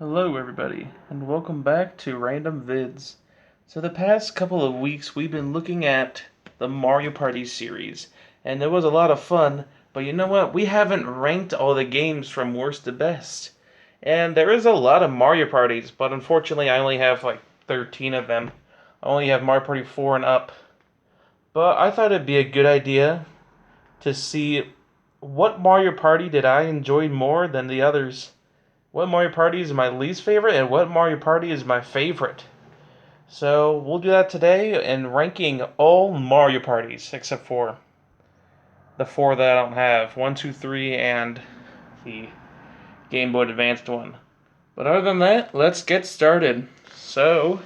Hello everybody, and welcome back to Random Vids. So the past couple of weeks we've been looking at the Mario Party series, and it was a lot of fun, but you know what? We haven't ranked all the games from worst to best. And there is a lot of Mario Parties, but unfortunately I only have like 13 of them. I only have Mario Party 4 and up. But I thought it'd be a good idea to see what Mario Party did I enjoy more than the others. What Mario Party is my least favorite and what Mario Party is my favorite. So we'll do that today in ranking all Mario Parties except for the four that I don't have. 1, 2, 3, and the Game Boy Advanced one. But other than that, let's get started. So,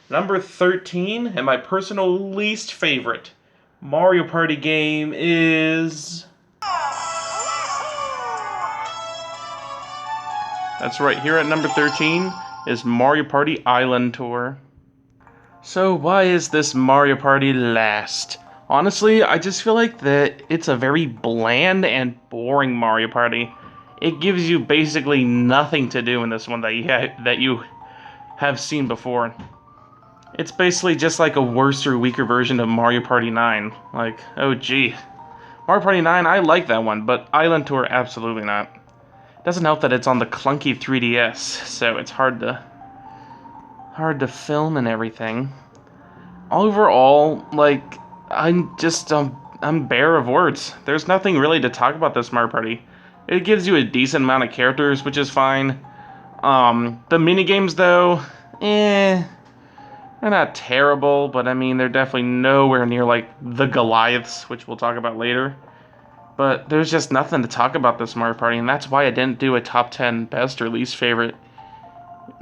number 13 and my personal least favorite Mario Party game is... That's right, here at number 13 is Mario Party Island Tour. So why is this Mario Party last? Honestly, I just feel like that it's a very bland and boring Mario Party. It gives you basically nothing to do in this one that you have seen before. It's basically just like a worse or weaker version of Mario Party 9. Like, oh gee. Mario Party 9, I like that one, but Island Tour, absolutely not. Doesn't help that it's on the clunky 3DS, so it's hard to film and everything. Overall, like, I'm bare of words. There's nothing really to talk about this Mario Party. It gives you a decent amount of characters, which is fine. The minigames, though, they're not terrible, but I mean, they're definitely nowhere near, like, the Goliaths, which we'll talk about later. But there's just nothing to talk about this Mario Party, and that's why I didn't do a top 10 best or least favorite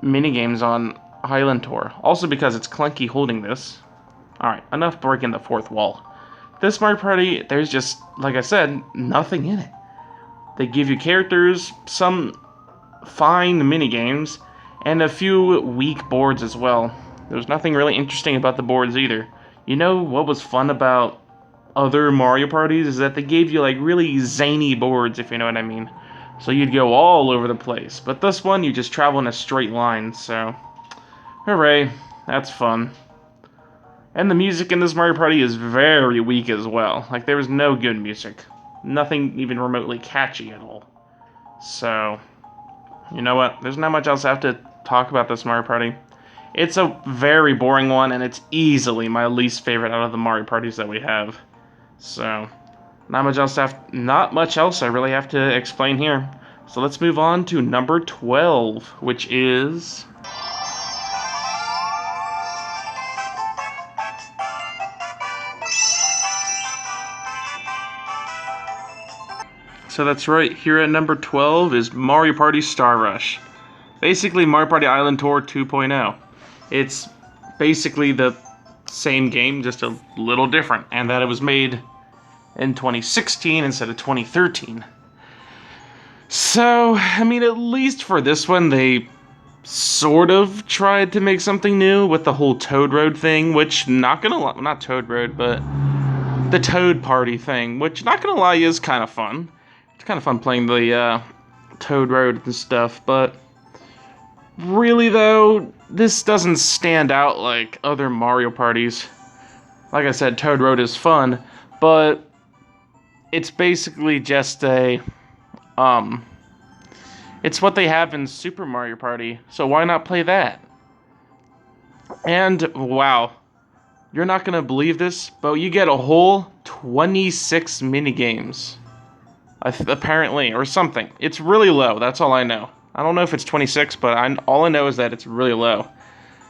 minigames on Island Tour. Also because it's clunky holding this. Alright, enough breaking the fourth wall. This Mario Party, there's just, like I said, nothing in it. They give you characters, some fine minigames, and a few weak boards as well. There's nothing really interesting about the boards either. You know what was fun about other Mario Parties is that they gave you like really zany boards, if you know what I mean. So you'd go all over the place. But this one, you just travel in a straight line, so... Hooray, that's fun. And the music in this Mario Party is very weak as well. Like, there was no good music. Nothing even remotely catchy at all. So, you know what? There's not much else I have to talk about this Mario Party. It's a very boring one, and it's easily my least favorite out of the Mario Parties that we have. So, not much else I really have to explain here. So let's move on to number 12, which is... So that's right, here at number 12 is Mario Party Star Rush. Basically Mario Party Island Tour 2.0. It's basically the same game, just a little different, and that it was made in 2016 instead of 2013. So, I mean, at least for this one, they sort of tried to make something new with the whole Toad Road thing, which, not Toad Road, but the Toad Party thing, which, not gonna lie, is kind of fun. It's kind of fun playing the Toad Road and stuff, but really, though, this doesn't stand out like other Mario parties. Like I said, Toad Road is fun, but it's basically just it's what they have in Super Mario Party, so why not play that? And, wow, you're not gonna believe this, but you get a whole 26 minigames. Apparently, or something. It's really low, that's all I know. I don't know if it's 26, but all I know is that it's really low.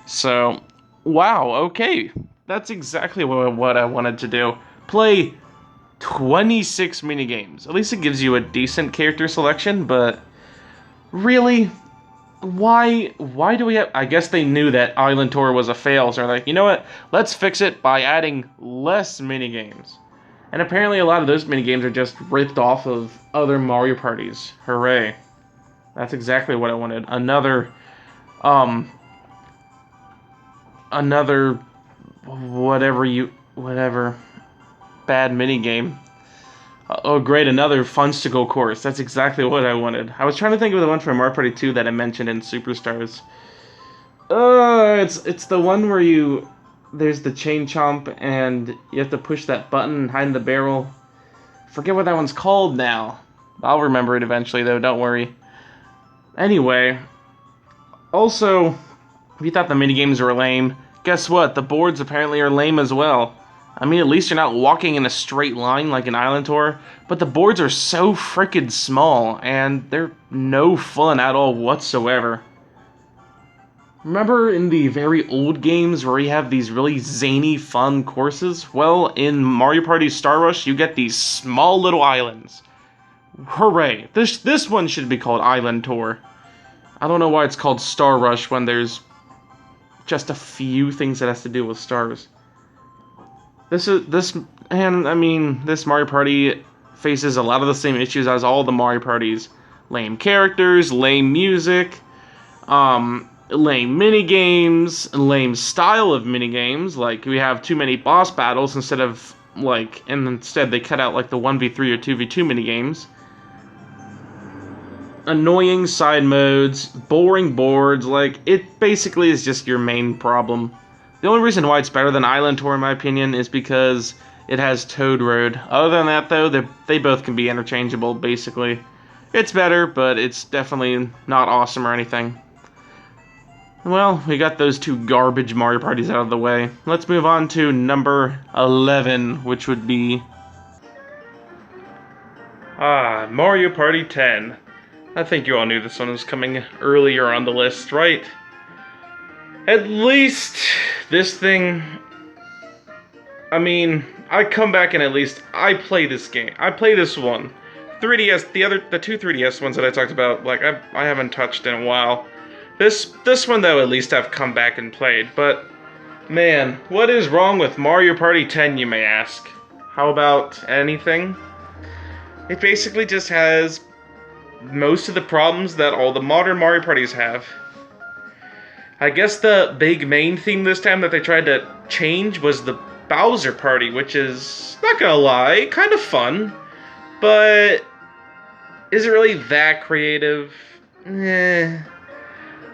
So, wow, okay. That's exactly what I wanted to do. Play 26 minigames. At least it gives you a decent character selection, but really? Why do we have... I guess they knew that Island Tour was a fail, so they're like, you know what? Let's fix it by adding less minigames. And apparently a lot of those minigames are just ripped off of other Mario parties. Hooray. That's exactly what I wanted. Another whatever bad minigame. Oh, great, another Funsticle course. That's exactly what I wanted. I was trying to think of the one from Mario Party 2 that I mentioned in Superstars. It's the one where there's the chain chomp and you have to push that button and hide in the barrel. Forget what that one's called now. I'll remember it eventually though, don't worry. Anyway, also, if you thought the minigames were lame, guess what? The boards apparently are lame as well. I mean, at least you're not walking in a straight line like an island tour, but the boards are so frickin' small, and they're no fun at all whatsoever. Remember in the very old games where you have these really zany, fun courses? Well, in Mario Party Star Rush, you get these small little islands. Hooray! This one should be called Island Tour. I don't know why it's called Star Rush when there's just a few things that has to do with stars. This Mario Party faces a lot of the same issues as all the Mario Parties. Lame characters, lame music, lame minigames, lame style of minigames. Like, we have too many boss battles instead they cut out like the 1v3 or 2v2 minigames. Annoying side modes, boring boards, like, it basically is just your main problem. The only reason why it's better than Island Tour, in my opinion, is because it has Toad Road. Other than that, though, they both can be interchangeable, basically. It's better, but it's definitely not awesome or anything. Well, we got those two garbage Mario Parties out of the way. Let's move on to number 11, which would be... Mario Party 10. I think you all knew this one was coming earlier on the list, right? At least this thing... I mean, I come back and at least I play this game. I play this one. 3DS, the two 3DS ones that I talked about, like, I haven't touched in a while. This one, though, at least I've come back and played. But, man, what is wrong with Mario Party 10, you may ask? How about anything? It basically just has most of the problems that all the modern Mario Parties have. I guess the big main theme this time that they tried to change was the Bowser Party, which is, not gonna lie, kind of fun, but is it really that creative?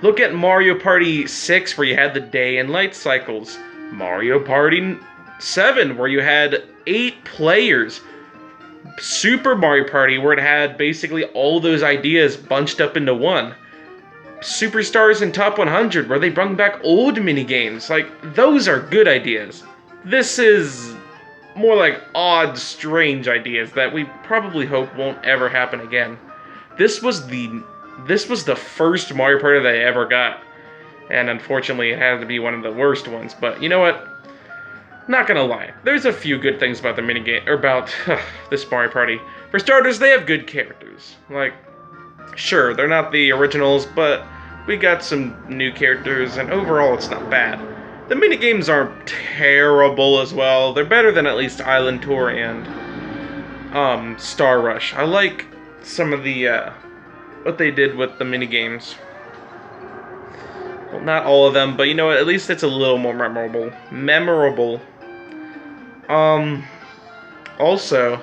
Look at Mario Party 6, where you had the day and night cycles. Mario Party 7, where you had 8 players. Super Mario Party, where it had basically all those ideas bunched up into one. Superstars and Top 100, where they brought back old minigames. Like, those are good ideas. This is more like odd, strange ideas that we probably hope won't ever happen again. This was the first Mario Party that I ever got. And unfortunately, it had to be one of the worst ones. But you know what? Not gonna lie, there's a few good things about the minigame, or about this Mario Party. For starters, they have good characters. Like, sure, they're not the originals, but we got some new characters, and overall it's not bad. The minigames aren't terrible as well. They're better than at least Island Tour and Star Rush. I like some of the, what they did with the minigames. Well, not all of them, but you know what, at least it's a little more memorable. Also,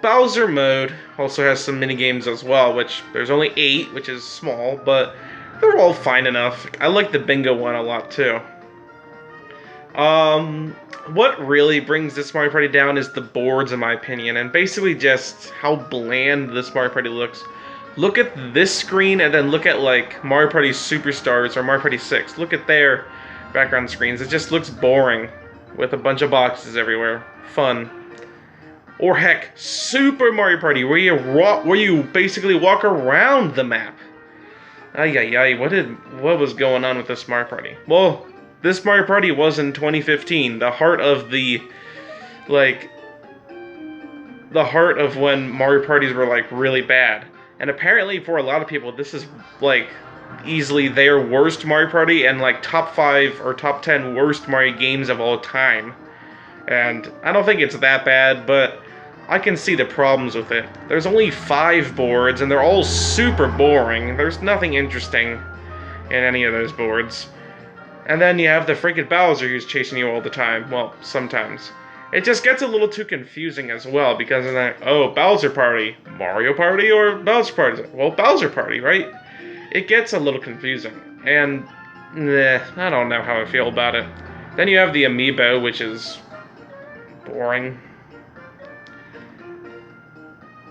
Bowser mode also has some minigames as well, which there's only 8, which is small, but they're all fine enough. I like the bingo one a lot too. What really brings this Mario Party down is the boards, in my opinion, and basically just how bland this Mario Party looks. Look at this screen and then look at like Mario Party Superstars or Mario Party 6. Look at their background screens. It just looks boring with a bunch of boxes everywhere. Fun. Or heck, Super Mario Party, where you basically walk around the map. Ay, what was going on with this Mario Party? Well, this Mario Party was in 2015, the heart of when Mario Parties were like really bad. And apparently for a lot of people, this is like easily their worst Mario Party and like top 5 or top 10 worst Mario games of all time. And I don't think it's that bad, but I can see the problems with it. There's only 5 boards, and they're all super boring. There's nothing interesting in any of those boards. And then you have the freaking Bowser who's chasing you all the time. Well, sometimes. It just gets a little too confusing as well, because it's like, oh, Bowser Party, Mario Party, or Bowser Party? Well, Bowser Party, right? It gets a little confusing, and I don't know how I feel about it. Then you have the Amiibo, which is boring.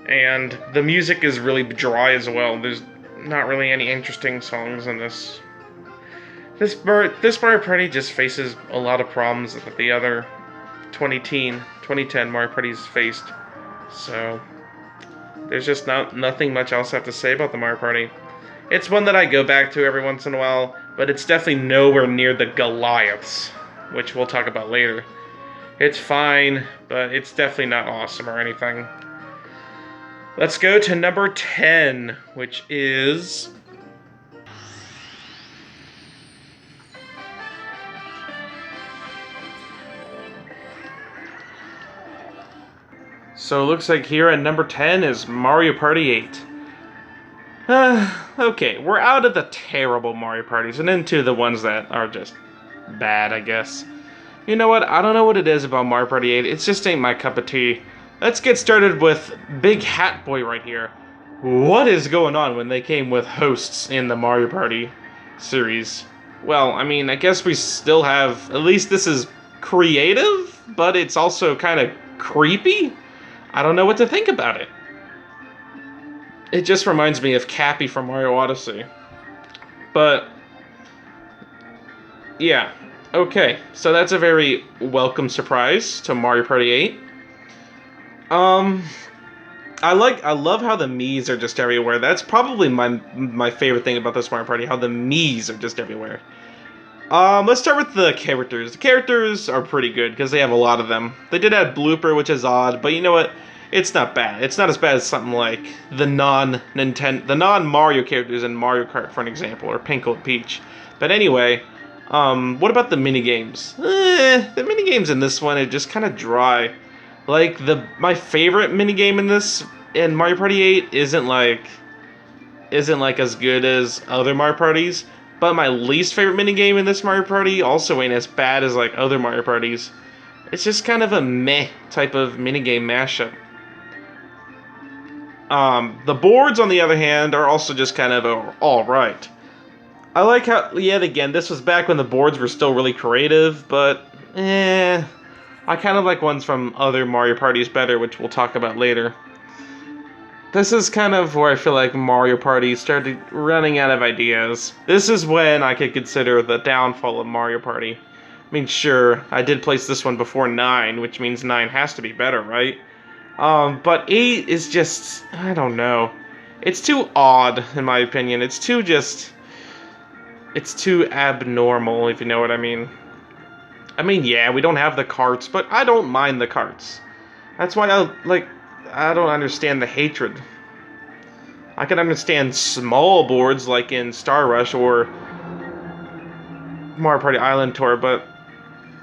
And the music is really dry as well. There's not really any interesting songs in this. This Mario Party just faces a lot of problems that the other 2010 Mario Parties faced. So there's just nothing much else I have to say about the Mario Party. It's one that I go back to every once in a while, but it's definitely nowhere near the Goliaths, which we'll talk about later. It's fine, but it's definitely not awesome or anything. Let's go to number 10, which is... So it looks like here at number 10 is Mario Party 8. Okay, we're out of the terrible Mario Parties and into the ones that are just bad, I guess. You know what? I don't know what it is about Mario Party 8. It just ain't my cup of tea. Let's get started with Big Hat Boy right here. What is going on when they came with hosts in the Mario Party series? Well, I mean, I guess we still have... At least this is creative, but it's also kind of creepy. I don't know what to think about it. It just reminds me of Cappy from Mario Odyssey. But, yeah. Okay, so that's a very welcome surprise to Mario Party 8. I love how the Miis are just everywhere. That's probably my favorite thing about this Mario Party, how the Miis are just everywhere. Let's start with the characters. The characters are pretty good because they have a lot of them. They did have Blooper, which is odd, but you know what? It's not bad. It's not as bad as something like the non-Mario characters in Mario Kart, for an example, or Pink and Peach. But anyway, what about the minigames? The minigames in this one are just kind of dry. Like, my favorite minigame in Mario Party 8 isn't like as good as other Mario Parties, but my least favorite minigame in this Mario Party also ain't as bad as like other Mario Parties. It's just kind of a meh type of minigame mashup. The boards, on the other hand, are also just kind of alright. I like how, yet again, this was back when the boards were still really creative, but, I kind of like ones from other Mario Parties better, which we'll talk about later. This is kind of where I feel like Mario Party started running out of ideas. This is when I could consider the downfall of Mario Party. I mean, sure, I did place this one before 9, which means 9 has to be better, right? But 8 is just, I don't know. It's too odd, in my opinion. It's too abnormal, if you know what I mean. I mean, yeah, we don't have the carts, but I don't mind the carts. That's why I don't understand the hatred. I can understand small boards like in Star Rush or Mario Party Island Tour, but,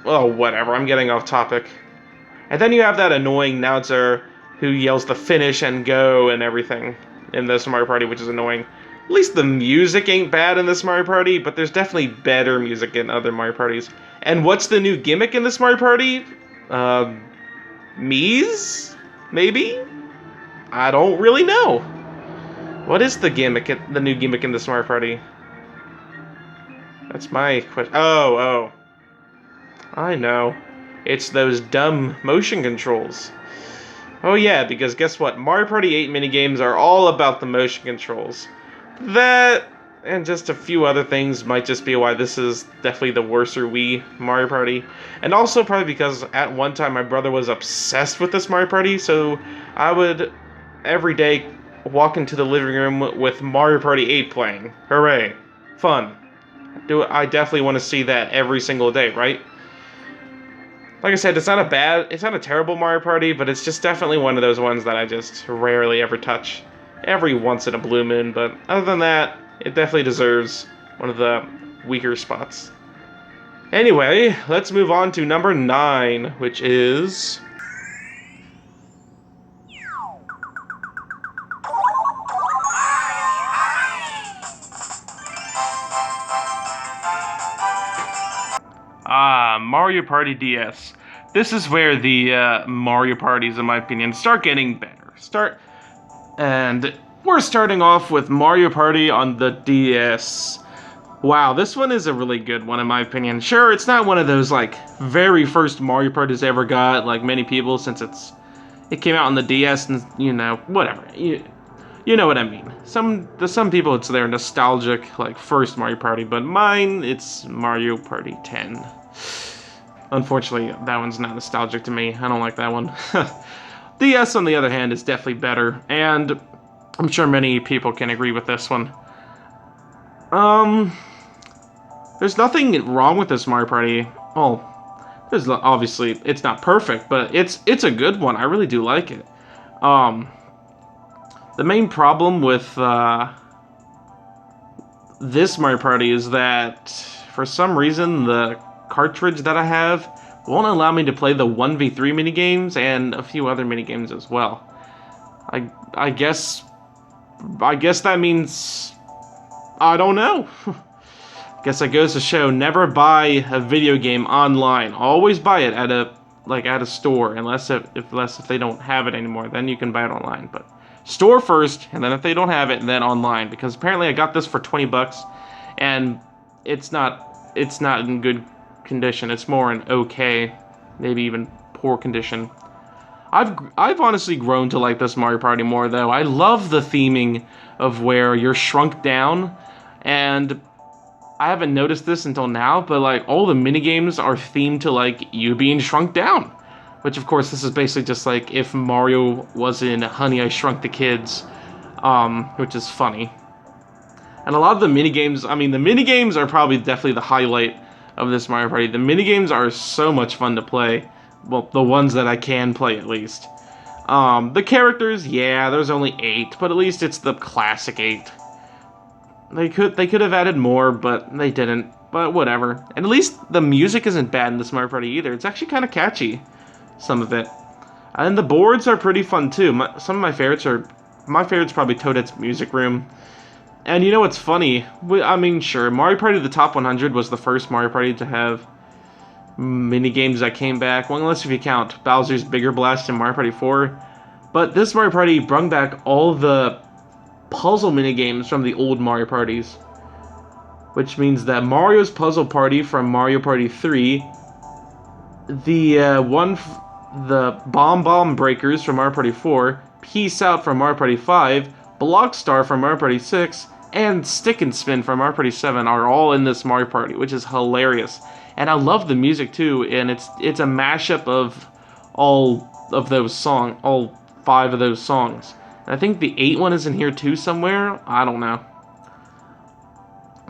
oh, whatever, I'm getting off topic. And then you have that annoying announcer who yells the finish and go and everything in this Mario Party, which is annoying. At least the music ain't bad in this Mario Party, but there's definitely better music in other Mario Parties. And what's the new gimmick in this Mario Party? Miis? Maybe? I don't really know. What is the new gimmick in this Mario Party? That's my question. Oh. I know. It's those dumb motion controls. Oh yeah, because guess what? Mario Party 8 minigames are all about the motion controls. That, and just a few other things, might just be why this is definitely the worser Wii Mario Party. And also probably because at one time my brother was obsessed with this Mario Party, so I would every day walk into the living room with Mario Party 8 playing. Hooray. Fun. I definitely want to see that every single day, right? Like I said, it's not a terrible Mario Party, but it's just definitely one of those ones that I just rarely ever touch. Every once in a blue moon, but other than that, it definitely deserves one of the weaker spots. Anyway, let's move on to number 9, which is... Mario Party DS. this is where the Mario parties, in my opinion, start getting better. And we're starting off with Mario Party on the DS. Wow, this one is a really good one in my opinion. Sure, it's not one of those like very first Mario parties I ever got, like many people, since it came out on the DS and whatever. You know what I mean. Some people it's their nostalgic like first Mario Party, but mine it's Mario Party 10. Unfortunately, that one's not nostalgic to me. I don't like that one. DS, on the other hand, is definitely better, and I'm sure many people can agree with this one. There's nothing wrong with this Mario Party. Well, obviously it's not perfect, but it's a good one. I really do like it. The main problem with this Mario Party is that for some reason the cartridge that I have won't allow me to play the 1v3 minigames and a few other minigames as well. I guess that means I don't know. Guess that goes to show never buy a video game online. Always buy it at a store, unless if they don't have it anymore, then you can buy it online. But store first, and then if they don't have it, then online. Because apparently I got this for $20, and it's not in good condition. It's more in okay, maybe even poor condition. I've honestly grown to like this Mario Party more though. I love the theming of where you're shrunk down, and I haven't noticed this until now, but like all the minigames are themed to like you being shrunk down. Which of course this is basically just like if Mario was in Honey, I Shrunk the Kids, which is funny. And a lot of the minigames, I mean the minigames are probably definitely the highlight of this Mario Party. The minigames are so much fun to play. Well, the ones that I can play at least. The characters, yeah, there's only 8, but at least it's the classic 8. They could have added more, but they didn't. But whatever. And at least the music isn't bad in this Mario Party either. It's actually kind of catchy, some of it. And the boards are pretty fun too. Some of my favorites probably Toadette's Music Room. And you know what's funny? I mean, sure, Mario Party the Top 100 was the first Mario Party to have minigames that came back. Well, unless if you count Bowser's Bigger Blast and Mario Party 4. But this Mario Party brought back all the puzzle minigames from the old Mario parties, which means that Mario's Puzzle Party from Mario Party 3, the Bomb Breakers from Mario Party 4, Peace Out from Mario Party 5, Block Star from Mario Party 6, and Stick and Spin from Mario Party 7 are all in this Mario Party, which is hilarious. And I love the music too, and it's a mashup of all 5 of those songs. I think the 8 one is in here too somewhere. I don't know.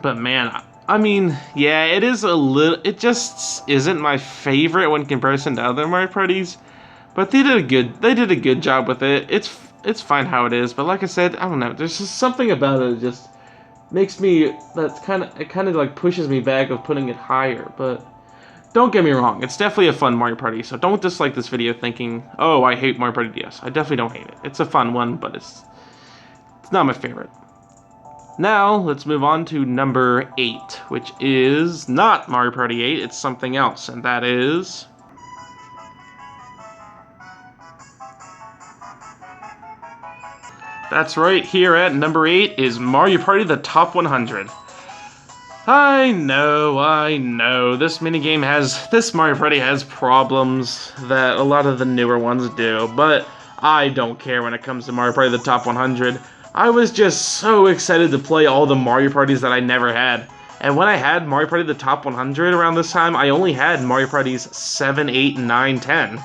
But man, I mean, yeah, it is a little. It just isn't my favorite when comparison to other Mario parties. But they did a good job with it. It's fine how it is. But like I said, I don't know. There's just something about it that just makes me. It kind of like pushes me back of putting it higher. But don't get me wrong, it's definitely a fun Mario Party, so don't dislike this video thinking, oh, I hate Mario Party DS. I definitely don't hate it. It's a fun one, but it's not my favorite. Now, let's move on to number 8, which is not Mario Party 8, it's something else, and that is... That's right, here at number 8 is Mario Party the Top 100. I know, this Mario Party has problems that a lot of the newer ones do, but I don't care when it comes to Mario Party the Top 100. I was just so excited to play all the Mario Parties that I never had. And when I had Mario Party the Top 100 around this time, I only had Mario Parties 7, 8, 9, 10.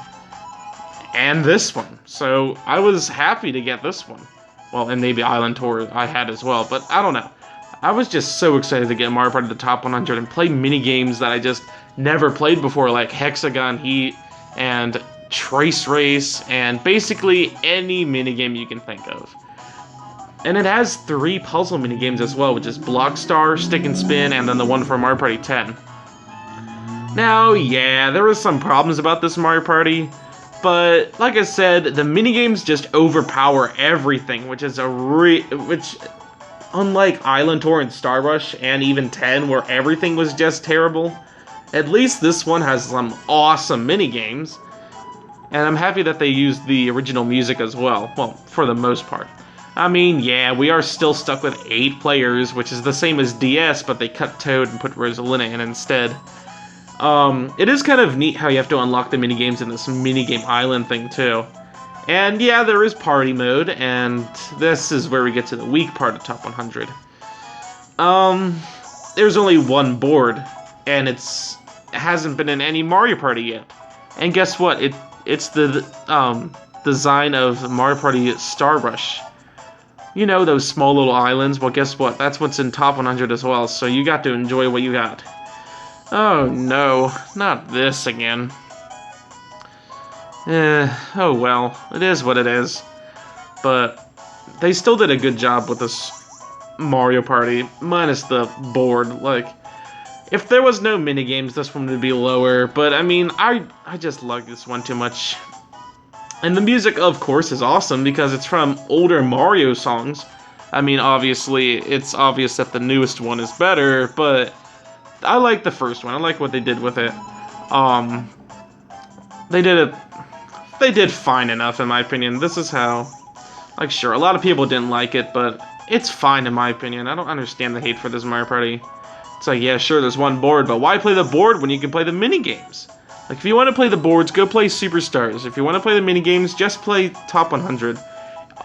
And this one. So I was happy to get this one. Well, and maybe Island Tour I had as well, but I don't know. I was just so excited to get Mario Party the Top 100 and play mini-games that I just never played before, like Hexagon Heat and Trace Race, and basically any minigame you can think of. And it has 3 puzzle minigames as well, which is Block Star, Stick and Spin, and then the one from Mario Party 10. Now, yeah, there were some problems about this Mario Party, but like I said, the minigames just overpower everything, which is unlike Island Tour and Star Rush, and even 10, where everything was just terrible, At least this one has some awesome mini games, and I'm happy that they used the original music as well. Well, for the most part. I mean, yeah, we are still stuck with 8 players, which is the same as DS, but they cut Toad and put Rosalina in instead. It is kind of neat how you have to unlock the minigames in this minigame island thing, too. And yeah, there is party mode, and this is where we get to the weak part of Top 100. There's only one board, and it hasn't been in any Mario Party yet. And guess what? It's the design of Mario Party Star Rush. You know, those small little islands? Well, guess what? That's what's in Top 100 as well, so you got to enjoy what you got. Oh no, not this again. Oh well, it is what it is. But they still did a good job with this Mario Party, minus the board. Like, if there was no minigames, this one would be lower, but I mean, I just love this one too much. And the music, of course, is awesome because it's from older Mario songs. I mean, obviously, it's obvious that the newest one is better, but I like the first one. I like what they did with it. They did fine enough, in my opinion. This is how, like, sure, a lot of people didn't like it, but it's fine, in my opinion. I don't understand the hate for this Mario Party. It's like, yeah, sure, there's one board, but why play the board when you can play the mini-games? Like, if you want to play the boards, go play Superstars. If you want to play the mini-games, just play Top 100.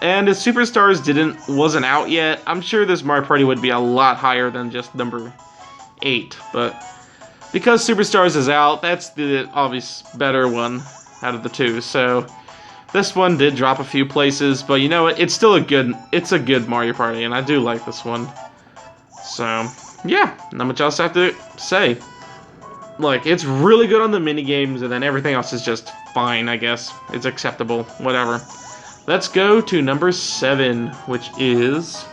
And if Superstars wasn't out yet, I'm sure this Mario Party would be a lot higher than just number 8. But because Superstars is out, that's the obvious better one out of the two. So this one did drop a few places, but you know what? It's still a good Mario Party, and I do like this one. So yeah, not much else I have to say. Like, it's really good on the minigames, and then everything else is just fine, I guess. It's acceptable, whatever. Let's go to number 7, which is